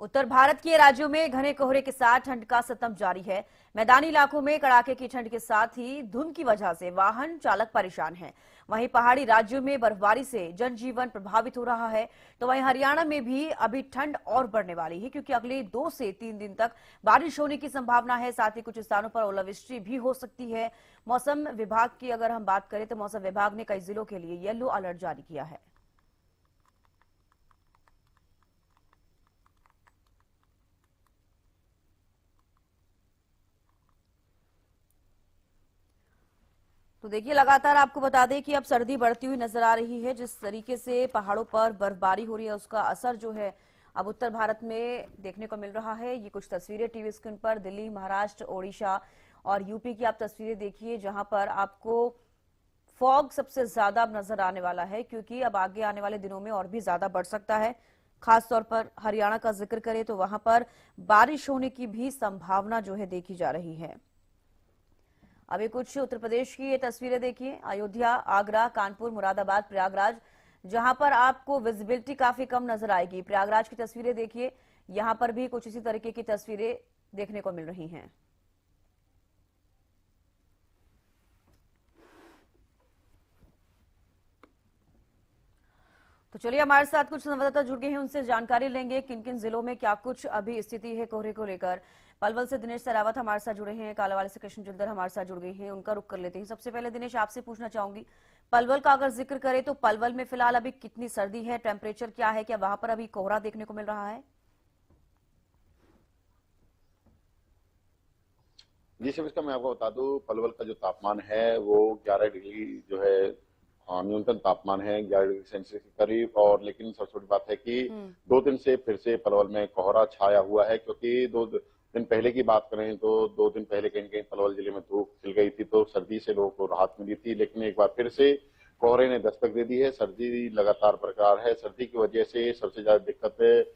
उत्तर भारत के राज्यों में घने कोहरे के साथ ठंड का सितम जारी है। मैदानी इलाकों में कड़ाके की ठंड के साथ ही धुंध की वजह से वाहन चालक परेशान हैं। वहीं पहाड़ी राज्यों में बर्फबारी से जनजीवन प्रभावित हो रहा है। तो वहीं हरियाणा में भी अभी ठंड और बढ़ने वाली है, क्योंकि अगले 2 से 3 दिन तक बारिश होने की संभावना है। साथ ही कुछ स्थानों पर ओलावृष्टि भी हो सकती है। मौसम विभाग की अगर हम बात करें तो मौसम विभाग ने कई जिलों के लिए येलो अलर्ट जारी किया है। तो देखिए, लगातार आपको बता दें कि अब सर्दी बढ़ती हुई नजर आ रही है। जिस तरीके से पहाड़ों पर बर्फबारी हो रही है, उसका असर जो है अब उत्तर भारत में देखने को मिल रहा है। ये कुछ तस्वीरें टीवी स्क्रीन पर दिल्ली, महाराष्ट्र, ओडिशा और यूपी की आप तस्वीरें देखिए, जहां पर आपको फॉग सबसे ज्यादा अब नजर आने वाला है, क्योंकि अब आगे आने वाले दिनों में और भी ज्यादा बढ़ सकता है। खासतौर पर हरियाणा का जिक्र करें तो वहां पर बारिश होने की भी संभावना जो है देखी जा रही है। अभी कुछ उत्तर प्रदेश की ये तस्वीरें देखिए, अयोध्या, आगरा, कानपुर, मुरादाबाद, प्रयागराज, जहां पर आपको विजिबिलिटी काफी कम नजर आएगी। प्रयागराज की तस्वीरें देखिए, यहां पर भी कुछ इसी तरीके की तस्वीरें देखने को मिल रही हैं। तो चलिए, हमारे साथ कुछ संवाददाता जुड़ गए हैं, उनसे जानकारी लेंगे किन किन जिलों में क्या कुछ अभी स्थिति है कोहरे को लेकर। पलवल से दिनेश सहरावत हमारे साथ जुड़े हैं, कालावाली से कृष्ण जुल्दर हमारे साथ जुड़ गए हैं, उनका रुख कर लेते हैं। सबसे पहले दिनेश, आपसे पूछना चाहूंगी, पलवल का अगर जिक्र करें तो पलवल में फिलहाल अभी कितनी सर्दी है, टेम्परेचर क्या है, क्या वहां पर अभी कोहरा देखने को मिल रहा है? जी सविता, मैं आपको बता दूं, पलवल का जो तापमान है वो 11 डिग्री जो है न्यूनतम तापमान है, 11 डिग्री सेल्सियस के करीब। और लेकिन सबसे बड़ी बात है कि 2 दिन से फिर से पलवल में कोहरा छाया हुआ है, क्योंकि 2 दिन पहले की बात करें तो 2 दिन पहले कहीं कहीं पलवल जिले में धूप खिल गई थी, तो सर्दी से लोगों को राहत मिली थी। लेकिन एक बार फिर से कोहरे ने दस्तक दे दी है। सर्दी लगातार बरकरार है। सर्दी की वजह से सबसे ज्यादा दिक्कत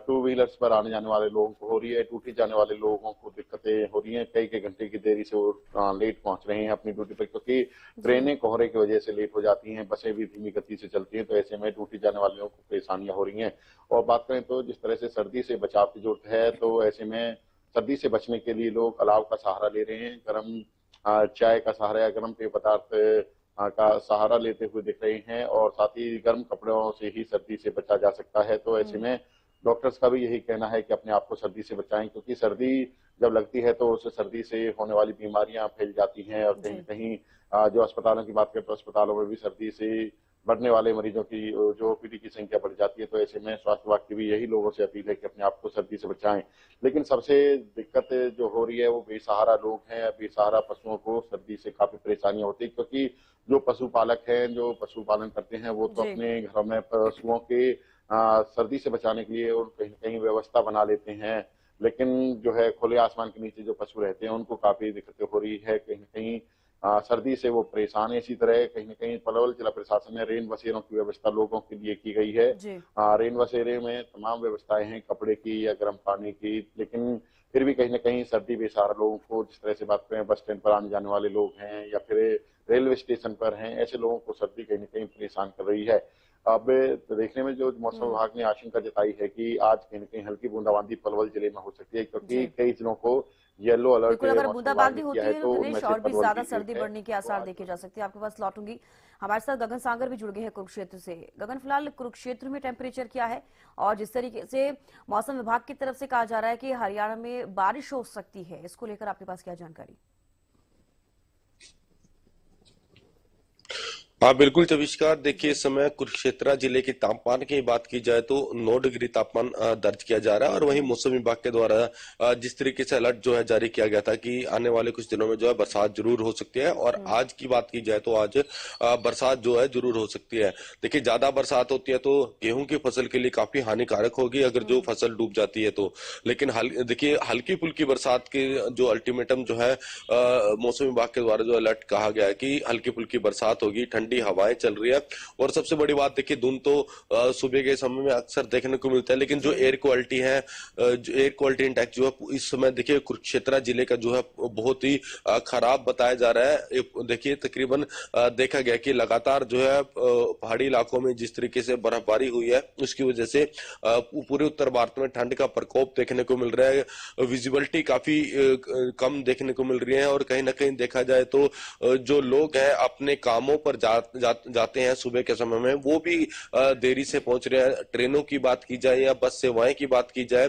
टू व्हीलर्स पर आने जाने वाले लोगों को हो रही है। ड्यूटी जाने वाले लोगों को दिक्कतें हो रही हैं। कई कई घंटे की देरी से वो लेट पहुंच रहे हैं अपनी ड्यूटी पर, क्योंकि ट्रेनें कोहरे की वजह से लेट हो जाती हैं, बसें भी धीमी गति से चलती हैं। तो ऐसे में ड्यूटी जाने वाले लोगों को परेशानियां हो रही हैं। और बात करें तो जिस तरह से सर्दी से बचाव की जरूरत है, तो ऐसे में सर्दी से बचने के लिए लोग अलाव का सहारा ले रहे हैं। गर्म चाय का सहारा या गर्म पेय पदार्थ का सहारा लेते हुए दिख रहे हैं। और साथ ही गर्म कपड़ों से ही सर्दी से बचा जा सकता है। तो ऐसे में डॉक्टर्स का भी यही कहना है कि अपने आप को सर्दी से बचाएं, क्योंकि सर्दी जब लगती है तो उस सर्दी से होने वाली बीमारियां फैल जाती हैं। और कहीं कहीं जो अस्पतालों की बात करें तो अस्पतालों में भी सर्दी से बढ़ने वाले मरीजों की जो ओपीडी की संख्या बढ़ जाती है। तो ऐसे में स्वास्थ्य विभाग की भी यही लोगों से अपील है कि अपने आप को सर्दी से बचाएं। लेकिन सबसे दिक्कत जो हो रही है वो बेसहारा लोग हैं। बेसहारा पशुओं को सर्दी से काफी परेशानियां होती है, क्योंकि जो पशुपालक हैं, जो पशुपालन करते हैं, वो तो अपने घरों में पशुओं के सर्दी से बचाने के लिए और कहीं न कहीं व्यवस्था बना लेते हैं। लेकिन जो है खुले आसमान के नीचे जो पशु रहते हैं, उनको काफी दिक्कतें हो रही है। कहीं न कहीं सर्दी से वो परेशान है। इसी तरह कहीं न कहीं पलवल जिला प्रशासन ने रेन बसेरों की व्यवस्था लोगों के लिए की गई है। रेन बसेरे में तमाम व्यवस्थाएं हैं, कपड़े की या गर्म पानी की। लेकिन फिर भी कहीं न कहीं सर्दी बेसहारा लोगों को, जिस तरह से बात करें बस स्टैंड पर आने जाने वाले लोग हैं या फिर रेलवे स्टेशन पर हैं, ऐसे लोगों को सर्दी कहीं न कहीं परेशान कर रही है। अब देखने में जो मौसम विभाग ने आशंका जताई है कि आज कहीं न कहीं हल्की बूंदाबांदी पलवल जिले में हो सकती है, क्योंकि कई जिलों को येलो अलर्ट बिल्कुल, अगर मौसम विभाग बूंदाबांदी ने होती किया है। है तो तो उनमें दिनेश से और भी पलवल ज्यादा भी सर्दी एक है। बढ़ने के आसार देखे जा सकते हैं। आपके पास लौटूंगी। हमारे साथ गगन सागर भी जुड़ गए हैं कुरुक्षेत्र से। गगन, फिलहाल कुरुक्षेत्र में टेम्परेचर क्या है, और जिस तरीके से मौसम विभाग की तरफ से कहा जा रहा है कि हरियाणा में बारिश हो सकती है, इसको लेकर आपके पास क्या जानकारी? हाँ बिल्कुल चविष्कार, देखिए इस समय कुरुक्षेत्र जिले के तापमान की बात की जाए तो 9 डिग्री तापमान दर्ज किया जा रहा है। और वहीं मौसम विभाग के द्वारा जिस तरीके से अलर्ट जो है जारी किया गया था कि आने वाले कुछ दिनों में जो है बरसात जरूर हो सकती है। और आज की बात की जाए तो आज बरसात जो है जरूर हो सकती है। देखिए ज्यादा बरसात होती है तो गेहूं की फसल के लिए काफी हानिकारक होगी, अगर जो फसल डूब जाती है तो। लेकिन देखिए हल्की फुल्की बरसात के जो अल्टीमेटम जो है मौसम विभाग के द्वारा जो अलर्ट कहा गया है कि हल्की फुल्की बरसात होगी, ठंडी ठंडी हवाएं चल रही है। और सबसे बड़ी बात देखिए, धुंध तो सुबह के समय में अक्सर देखने को मिलता है, लेकिन जो एयर क्वालिटी है, जो एयर क्वालिटी इंडेक्स जो है इस समय देखिए कुरुक्षेत्र जिले का जो है बहुत ही खराब बताया जा रहा है। देखिए तकरीबन देखा गया कि लगातार जो है पहाड़ी इलाकों में जिस तरीके से बर्फबारी हुई है, उसकी वजह से पूरे उत्तर भारत में ठंड का प्रकोप देखने को मिल रहा है। विजिबिलिटी काफी कम देखने को मिल रही है, और कहीं ना कहीं देखा जाए तो जो लोग हैं अपने कामों पर जाते हैं सुबह के समय में, वो भी देरी से पहुंच रहे हैं। ट्रेनों की बात की जाए या बस सेवाएं की बात की जाए,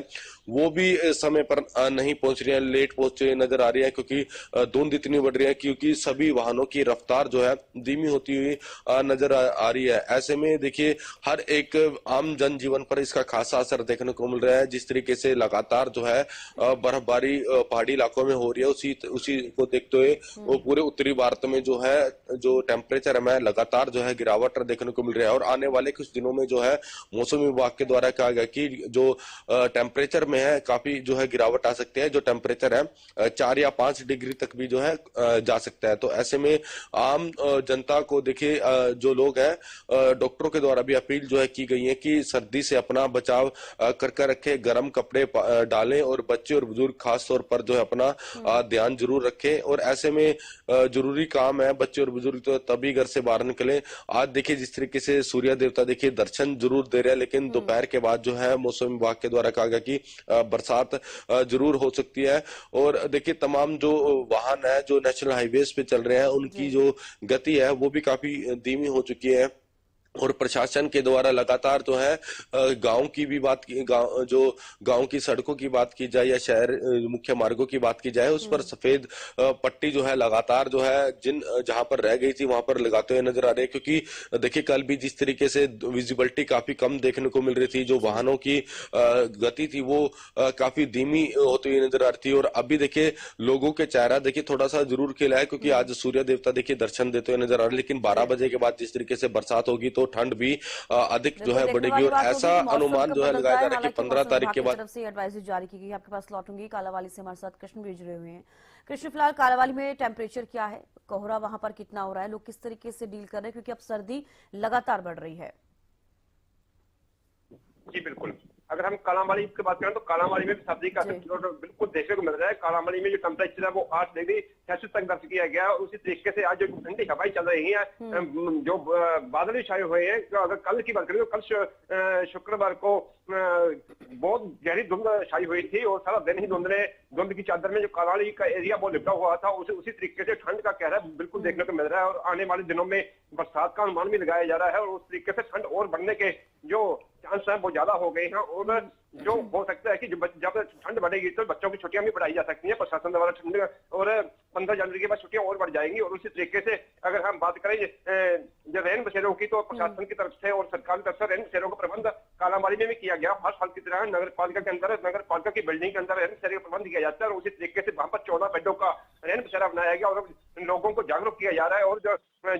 वो भी समय पर नहीं पहुंच रही है, लेट पहुंचे नजर आ रही है, क्योंकि धुंध इतनी बढ़ रही है, क्योंकि सभी वाहनों की रफ्तार जो है धीमी होती हुई नजर आ रही है। ऐसे में देखिए हर एक आम जनजीवन पर इसका खासा असर देखने को मिल रहा है। जिस तरीके से लगातार जो है बर्फबारी पहाड़ी इलाकों में हो रही है, उसी को देखते हुए वो पूरे उत्तरी भारत में जो है जो टेम्परेचर है लगातार जो है गिरावट देखने को मिल रहा है। और आने वाले कुछ दिनों में जो है मौसम विभाग के द्वारा कहा गया कि जो टेम्परेचर में है काफी जो है गिरावट आ सकती है। जो टेम्परेचर है 4 या 5 डिग्री तक भी जो है जा सकता है। तो ऐसे में आम जनता को देखिए जो लोग हैं डॉक्टरों के द्वारा भी अपील जो है की गई है कि सर्दी से अपना बचाव कर रखे, गर्म कपड़े डालें, और बच्चे और बुजुर्ग खास तौर पर जो है अपना ध्यान जरूर रखें। और ऐसे में जरूरी काम है, बच्चे और बुजुर्ग तो तभी घर से बाहर निकले। आज देखिए जिस तरीके से सूर्य देवता देखिए दर्शन जरूर दे रहे हैं, लेकिन दोपहर के बाद जो है मौसम विभाग के द्वारा कहा गया कि बरसात जरूर हो सकती है। और देखिए तमाम जो वाहन है जो नेशनल हाईवेज पे चल रहे हैं, उनकी जो गति है वो भी काफी धीमी हो चुकी है। और प्रशासन के द्वारा लगातार जो है गांव की भी बात की, गांव की सड़कों की बात की जाए या शहर मुख्य मार्गों की बात की जाए, उस पर सफेद पट्टी जो है लगातार जो है जहां पर रह गई थी वहां पर लगाते हुए नजर आ रहे हैं। क्योंकि देखिए कल भी जिस तरीके से विजिबिलिटी काफी कम देखने को मिल रही थी, जो वाहनों की गति थी वो काफी धीमी होती हुई नजर आ रही थी। और अभी देखिए लोगों के चेहरा देखिए थोड़ा सा जरूर खिला है, क्योंकि आज सूर्य देवता देखिए दर्शन देते हुए नजर आ रहे हैं। लेकिन 12 बजे के बाद जिस तरीके से बरसात होगी तो ठंड भी अधिक जो है बढ़ेगी। और ऐसा अनुमान जो है लगाया जा रहा है कि 15 तारीख के बाद तरफ से एडवाइजरी जारी की गई है। आपके पास लौटूंगी, कालावाली से हमारे साथ कृष्ण भी जुड़े हुए हैं। कृष्ण, फिलहाल कालावाली में टेम्परेचर क्या है, कोहरा वहां पर कितना हो रहा है, लोग किस तरीके से डील कर रहे हैं, क्योंकि अब सर्दी लगातार बढ़ रही है? जी बिल्कुल, अगर हम कालावाली की बात करें तो कालावाली में भी सर्दी का बिल्कुल देखने को मिल रहा है। कालावाली में जो टेम्परेचर है वो 8 डिग्री सेल्सियस तक दर्ज किया गया। उसी तरीके से आज जो ठंडी हवाएं चल रही हैं, जो बादल भी छाए हुए हैं। तो अगर कल की बात करें तो कल शुक्रवार को बहुत गहरी धुंध छाई हुई थी, और सारा दिन ही धुंध की चादर में जो कालावाली का एरिया वो लिपटा हुआ था। उसी तरीके से ठंड का कहर बिल्कुल देखने को मिल रहा है। और आने वाले दिनों में बरसात का अनुमान भी लगाया जा रहा है, और उस तरीके से ठंड और बढ़ने के जो चांस है वो ज्यादा हो गए हैं। और जो हो सकता है कि जब ठंड बढ़ेगी तो बच्चों की छुट्टियां भी बढ़ाई जा सकती हैं प्रशासन द्वारा। ठंड और 15 जनवरी के बाद छुट्टियां और बढ़ जाएंगी। और उसी तरीके से अगर हम बात करें जो रैन बसेरों की, तो प्रशासन की तरफ से और सरकार की तरफ से रैन बसेरों का प्रबंध कालावाली में भी किया गया। हर साल की तरह नगर पालिका के अंदर, नगर पालिका की बिल्डिंग के अंदर रैन बसेरे का प्रबंध किया जाता है। और उसी तरीके से वहां पर 14 बेडों का रैन बसेरा बनाया गया, और लोगों को जागरूक किया जा रहा है। और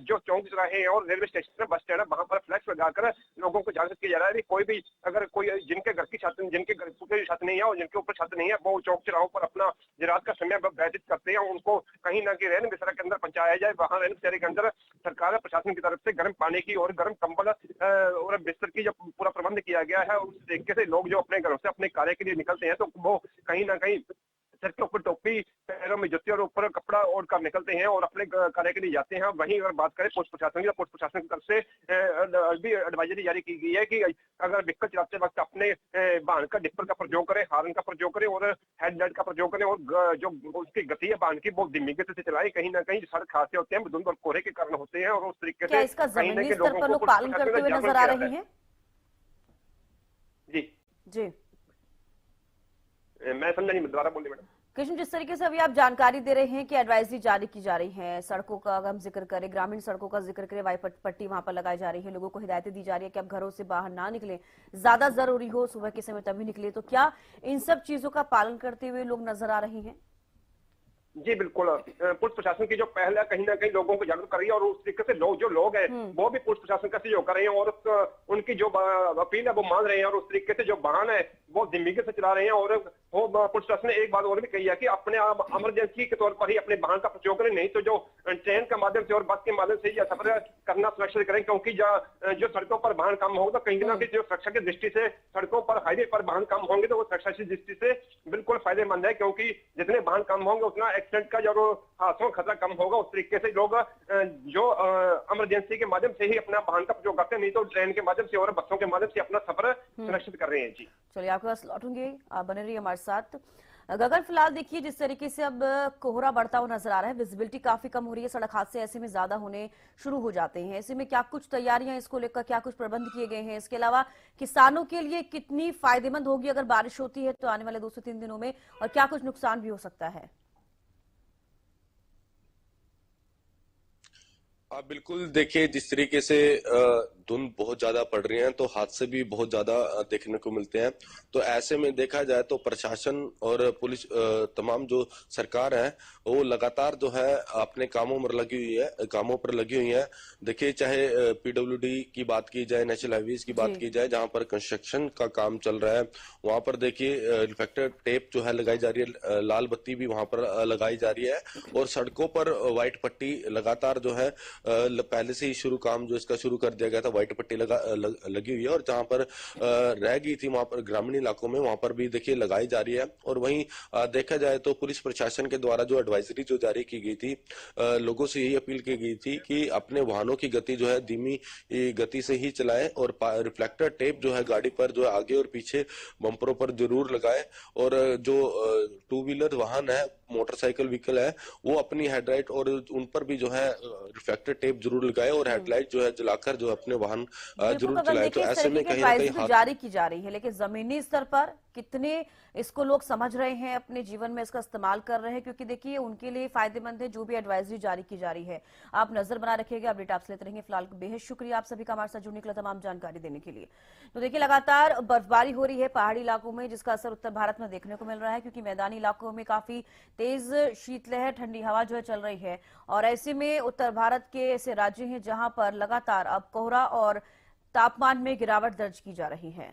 जो चौक चौराहे हैं और रेलवे स्टेशन बस स्टैंड है, वहां पर फ्लैक्स लगाकर लोगों को जागरूक किया जा रहा है। कोई भी अगर कोई जिनके घर की छत, जिनके घर की छत नहीं है और जिनके ऊपर छत नहीं है, वो चौक चौराहों पर अपना रात का समय व्यतीत करते हैं, उनको कहीं ना कहीं रैन बसेरा के अंदर पहुंचाया जाए। वहां रैन बसेरे के अंदर सरकार प्रशासन की तरफ से गर्म पानी की और गर्म कंबल और बिस्तर की जो पूरा प्रबंध किया गया है। उस तरीके से लोग जो अपने घरों से अपने कार्य के लिए निकलते हैं, तो वो कहीं ना कहीं सर के ऊपर टोपी, पैरों में जूते और ऊपर कपड़ा ओढ़ कर निकलते हैं और अपने कार्य के लिए जाते हैं। वहीं अगर बात करें पुलिस प्रशासन की, पुलिस प्रशासन की तरफ से भी एडवाइजरी जारी की गई है कि अगर व्हीकल चलाते वक्त अपने वाहन का डिपर का प्रयोग करें, हॉर्न का प्रयोग करें और हेडलाइट का प्रयोग करें, और जो उसकी गति है वाहन की वो धीमी गति से चलाएं। कहीं ना कहीं सड़क हादसे होते हैं धुंध और कोहरे के कारण होते हैं। और उस तरीके से इसका जमीनी स्तर पर लोग पालन करते हुए नजर आ रहे हैं? जी जी, मैं समझा नहीं, दोबारा बोलिए मैडम। कृष्ण, जिस तरीके से अभी आप जानकारी दे रहे हैं कि एडवाइजरी जारी की जा रही है, सड़कों का अगर हम जिक्र करें, ग्रामीण सड़कों का जिक्र करें, वाई पट्टी वहां पर लगाई जा रही है, लोगों को हिदायतें दी जा रही है कि अब घरों से बाहर ना निकलें, ज्यादा जरूरी हो सुबह के समय तभी निकले, तो क्या इन सब चीजों का पालन करते हुए लोग नजर आ रहे हैं? जी बिल्कुल, पुलिस प्रशासन की जो पहल है कहीं ना कहीं लोगों को जागरूक कर रही है, और उस तरीके से लोग हैं वो भी पुलिस प्रशासन का सहयोग कर रहे हैं, और उनकी जो अपील है वो मान रहे हैं, और उस तरीके से जो वाहन है वो दिम्मिगे से चला रहे हैं। और वो पुलिस प्रशासन ने एक बात और भी कही है कि अपने आप इमरजेंसी के तौर पर ही अपने वाहन का प्रयोग करें, नहीं तो जो ट्रेन के माध्यम से और बस के माध्यम से यह सफर करना सुरक्षित करें, क्योंकि जो सड़कों पर वाहन कम होगा तो कहीं ना कहीं जो सुरक्षा की दृष्टि से सड़कों पर हाईवे पर वाहन कम होंगे तो वो सुरक्षा की दृष्टि से बिल्कुल फायदेमंद है, क्योंकि जितने वाहन कम होंगे उतना एक्सीडेंट का जो हादसों का खतरा कम होगा। उस तरीके से लोग जो इमरजेंसी के माध्यम से ही अपना वाहन का प्रयोग करते हैं, नहीं तो ट्रेन के माध्यम से और बसों के माध्यम से अपना सफर सुरक्षित कर रहे हैं। जी चलिए, आपके पास लौटूंगे, आप बने रहिए हमारे साथ। गगन, फिलहाल देखिए जिस तरीके से अब कोहरा बढ़ता हुआ नजर आ रहा है, विजिबिलिटी काफी कम हो रही है, सड़क हादसे ऐसे में ज्यादा होने शुरू हो जाते हैं। ऐसे में क्या कुछ तैयारियां इसको लेकर, क्या कुछ प्रबंध किए गए हैं? इसके अलावा किसानों के लिए कितनी फायदेमंद होगी अगर बारिश होती है तो आने वाले 2 से 3 दिनों में, और क्या कुछ नुकसान भी हो सकता है? आप बिल्कुल देखिए, जिस तरीके से धुंध बहुत ज्यादा पड़ रही है तो हादसे भी बहुत ज्यादा देखने को मिलते हैं। तो ऐसे में देखा जाए तो प्रशासन और पुलिस, तमाम जो सरकार है वो लगातार जो है अपने कामों पर लगी हुई है। देखिए, चाहे पीडब्ल्यूडी की बात की जाए, नेशनल हाईवेज की बात की जाए, जहां पर कंस्ट्रक्शन का काम चल रहा है, वहां पर देखिए रिफ्लेक्टर टेप जो है लगाई जा रही है, लाल बत्ती भी वहां पर लगाई जा रही है, और सड़कों पर व्हाइट पट्टी लगातार जो है पहले से ही काम जो इसका शुरू कर दिया गया था, व्हाइट पट्टी लगी हुई है। और जहां पर रह गई थी वहां पर ग्रामीण इलाकों में, वहां पर भी देखिए लगाई जा रही है। और वहीं देखा जाए तो पुलिस प्रशासन के द्वारा जो एडवाइजरी जो जारी की गई थी, लोगों से यही अपील की गई थी कि अपने वाहनों की गति जो है धीमी गति से ही चलाएं, और रिफ्लेक्टर टेप जो है गाड़ी पर जो है आगे और पीछे बम्परों पर जरूर लगाए। और जो 2 व्हीलर वाहन है, मोटरसाइकिल व्हीकल है, वो अपनी हेडलाइट और उन पर भी जो है रिफ्लेक्टर टेप जरूर लगाए, और हेडलाइट जो है जलाकर जो अपने वाहन जरूर चलाए। तो ऐसे में कहीं ना कहीं जारी की जा रही है, लेकिन जमीनी स्तर पर कितने इसको लोग समझ रहे हैं, अपने जीवन में इसका इस्तेमाल कर रहे हैं? क्योंकि देखिए उनके लिए फायदेमंद है जो भी एडवाइजरी जारी की जा रही है। आप नजर बना रखिएगा, अपडेट आपसे लेते रहेंगे। फिलहाल बेहद शुक्रिया आप सभी का हमारे साथ जुड़ने के लिए, तमाम जानकारी देने के लिए। तो देखिए, लगातार बर्फबारी हो रही है पहाड़ी इलाकों में, जिसका असर उत्तर भारत में देखने को मिल रहा है, क्योंकि मैदानी इलाकों में काफी तेज शीतलहर, ठंडी हवा जो है चल रही है। और ऐसे में उत्तर भारत के ऐसे राज्य हैं जहां पर लगातार अब कोहरा और तापमान में गिरावट दर्ज की जा रही है।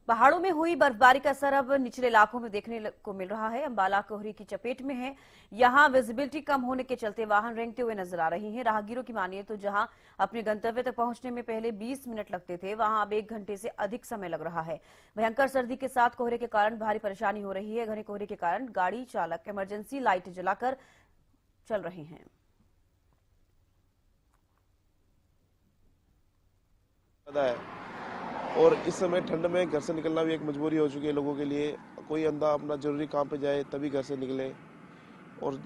पहाड़ों में हुई बर्फबारी का असर अब निचले इलाकों में देखने को मिल रहा है। अंबाला कोहरे की चपेट में है। यहां विजिबिलिटी कम होने के चलते वाहन रेंगते हुए नजर आ रही हैं। राहगीरों की मानिए तो जहां अपने गंतव्य तक पहुंचने में पहले 20 मिनट लगते थे, वहां अब 1 घंटे से अधिक समय लग रहा है। भयंकर सर्दी के साथ कोहरे के कारण भारी परेशानी हो रही है। घने कोहरे के कारण गाड़ी चालक इमरजेंसी लाइट जलाकर चल रहे हैं। और इस समय ठंड में घर से निकलना भी एक मजबूरी हो चुकी है लोगों के लिए। कोई अंधा अपना जरूरी काम पे जाए तभी घर से निकले, और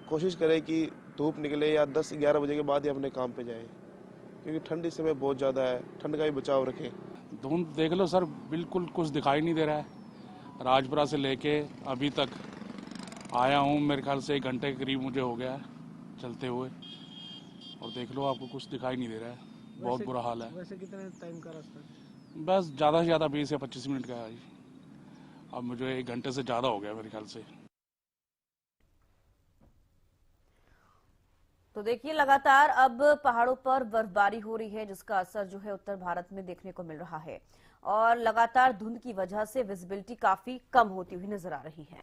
कोशिश करे कि धूप निकले या 10-11 बजे के बाद ही अपने काम पे जाए, क्योंकि ठंड इस समय बहुत ज़्यादा है। ठंड का भी बचाव रखें। धुंध देख लो सर, बिल्कुल कुछ दिखाई नहीं दे रहा है। राजपुरा से लेके अभी तक आया हूँ, मेरे ख्याल से 1 घंटे के करीब मुझे हो गया है चलते हुए, और देख लो आपको कुछ दिखाई नहीं दे रहा है। बहुत बुरा हाल है। वैसे कितने टाइम का रास्ता है? बस ज़्यादा से ज़्यादा 20 या 25 मिनट का है। अब मुझे 1 घंटे से ज़्यादा हो गया मेरे ख्याल से। तो देखिए, लगातार अब पहाड़ों पर बर्फबारी हो रही है, जिसका असर जो है उत्तर भारत में देखने को मिल रहा है, और लगातार धुंध की वजह से विजिबिलिटी काफी कम होती हुई नजर आ रही है।